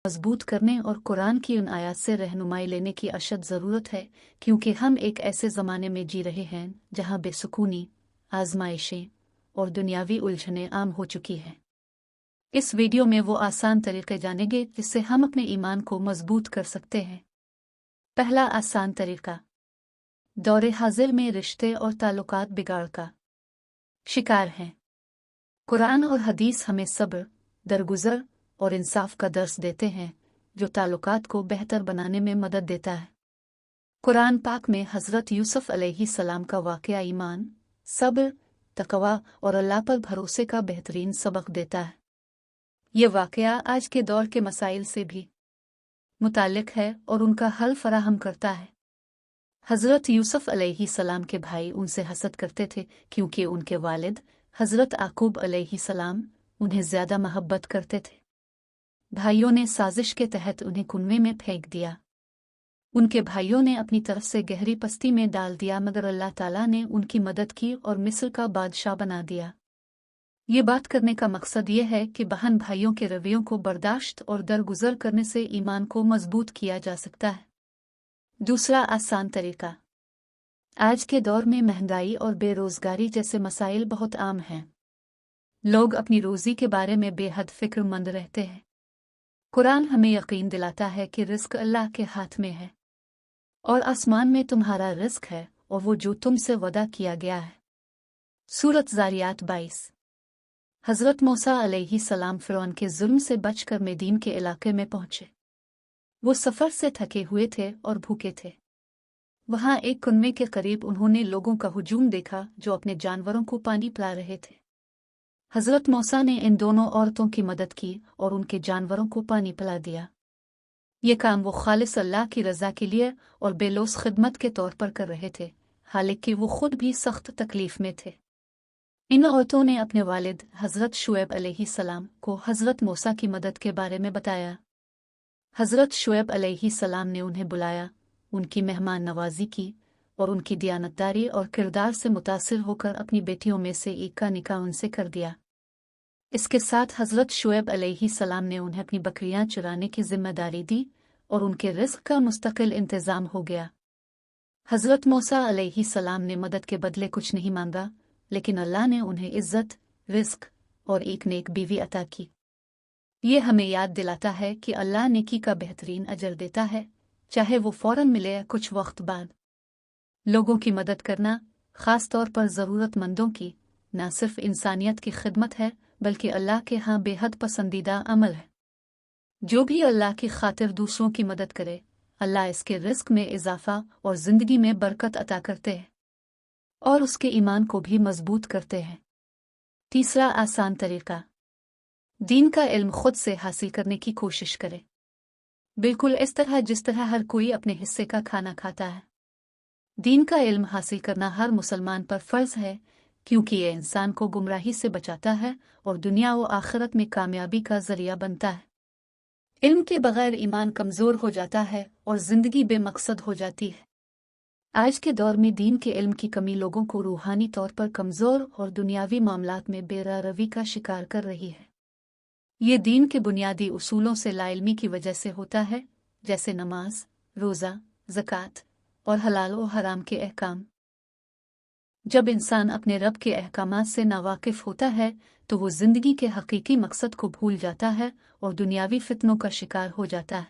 मजबूत करने और कुरान की उन आयत से रहनुमाई लेने की अशद ज़रूरत है, क्योंकि हम एक ऐसे ज़माने में जी रहे हैं जहाँ बेसुकूनी, आजमाइशें और दुनियावी उलझनें आम हो चुकी हैं। इस वीडियो में वो आसान तरीके जानेंगे जिससे हम अपने ईमान को मजबूत कर सकते हैं। पहला आसान तरीका, दौरे हाजिर में रिश्ते और ताल्लुकात बिगाड़ का शिकार हैं। कुरान और हदीस हमें सब्र, दरगुजर और इंसाफ का दर्स देते हैं, जो ताल्लुकात को बेहतर बनाने में मदद देता है। कुरान पाक में हज़रत यूसुफ अलैहिस्सलाम का वाक़या ईमान, सब्र, तक़वा और अल्लाह पर भरोसे का बेहतरीन सबक देता है। ये वाक़या आज के दौर के मसाइल से भी मुताल्लिक़ है और उनका हल फराहम करता है। हज़रत यूसुफ अलैहिस्सलाम के भाई उनसे हसद करते थे क्योंकि उनके वालिद हज़रत याकूब अलैहिस्सलाम उन्हें ज़्यादा महब्बत करते थे। भाइयों ने साजिश के तहत उन्हें कुएं में फेंक दिया। उनके भाइयों ने अपनी तरफ से गहरी पस्ती में डाल दिया, मगर अल्लाह ताला ने उनकी मदद की और मिस्र का बादशाह बना दिया। ये बात करने का मकसद ये है कि बहन भाइयों के रवैयों को बर्दाश्त और दरगुजर करने से ईमान को मजबूत किया जा सकता है। दूसरा आसान तरीका, आज के दौर में महंगाई और बेरोजगारी जैसे मसाइल बहुत आम हैं। लोग अपनी रोजी के बारे में बेहद फिक्रमंद रहते हैं। कुरान हमें यकीन दिलाता है कि रिस्क अल्लाह के हाथ में है और आसमान में तुम्हारा रिस्क है और वो जो तुमसे वदा किया गया है। सूरत ज़ारियात 22। हज़रत मूसा अलैहिस्सलाम फ़िरौन के जुल्म से बचकर मदीन के इलाके में पहुंचे। वो सफ़र से थके हुए थे और भूखे थे। वहां एक कुएं के करीब उन्होंने लोगों का हुजूम देखा जो अपने जानवरों को पानी पिला रहे थे। हज़रत मूसा ने इन दोनों औरतों की मदद की और उनके जानवरों को पानी पिला दिया। ये काम वो खालिस अल्लाह की रज़ा के लिए और बेलौस खिदमत के तौर पर कर रहे थे, हालांकि वो खुद भी सख्त तकलीफ में थे। इन औरतों ने अपने वालिद हज़रत शुएब अलैहिस्सलाम को हज़रत मूसा की मदद के बारे में बताया। हज़रत शुएब अलैहिस्सलाम ने उन्हें बुलाया, उनकी मेहमान नवाजी की और उनकी दियानतदारी और किरदार से मुतासिर होकर अपनी बेटियों में से एक का निकाह उनसे कर दिया। इसके साथ हज़रत शुएब अलैहिस्सलाम ने उन्हें अपनी बकरियां चराने की जिम्मेदारी दी और उनके रिस्क का मुस्तकिल इंतज़ाम हो गया। हज़रत मूसा अलैहिस्सलाम ने मदद के बदले कुछ नहीं मांगा, लेकिन अल्लाह ने उन्हें इज़्ज़त, रिस्क और एक नेक बीवी अता की। ये हमें याद दिलाता है कि अल्लाह नेकी का बेहतरीन अजर देता है, चाहे वो फ़ौरन मिले या कुछ वक्त बाद। लोगों की मदद करना, ख़ास तौर पर ज़रूरतमंदों की, न सिर्फ इंसानियत की खिदमत है बल्कि अल्लाह के यहाँ बेहद पसंदीदा अमल है। जो भी अल्लाह की खातिर दूसरों की मदद करे, अल्लाह इसके रिस्क में इजाफा और ज़िंदगी में बरकत अता करते हैं और उसके ईमान को भी मजबूत करते हैं। तीसरा आसान तरीका, दीन का इल्म खुद से हासिल करने की कोशिश करें, बिल्कुल इस तरह जिस तरह हर कोई अपने हिस्से का खाना खाता है। दीन का इल्म हासिल करना हर मुसलमान पर फ़र्ज है, क्योंकि ये इंसान को गुमराही से बचाता है और दुनिया व आखिरत में कामयाबी का ज़रिया बनता है। इल्म के बगैर ईमान कमज़ोर हो जाता है और ज़िंदगी बेमकसद हो जाती है। आज के दौर में दीन के इल्म की कमी लोगों को रूहानी तौर पर कमज़ोर और दुनियावी मामलात में बेरारवी का शिकार कर रही है। ये दीन के बुनियादी उसूलों से लाइल्मी की वजह से होता है, जैसे नमाज, रोज़ा, ज़कात और हलाल और हराम के अहकाम। जब इंसान अपने रब के अहकामात से नावाकिफ़ होता है तो वो ज़िंदगी के हकीकी मकसद को भूल जाता है और दुनियावी फितनों का शिकार हो जाता है।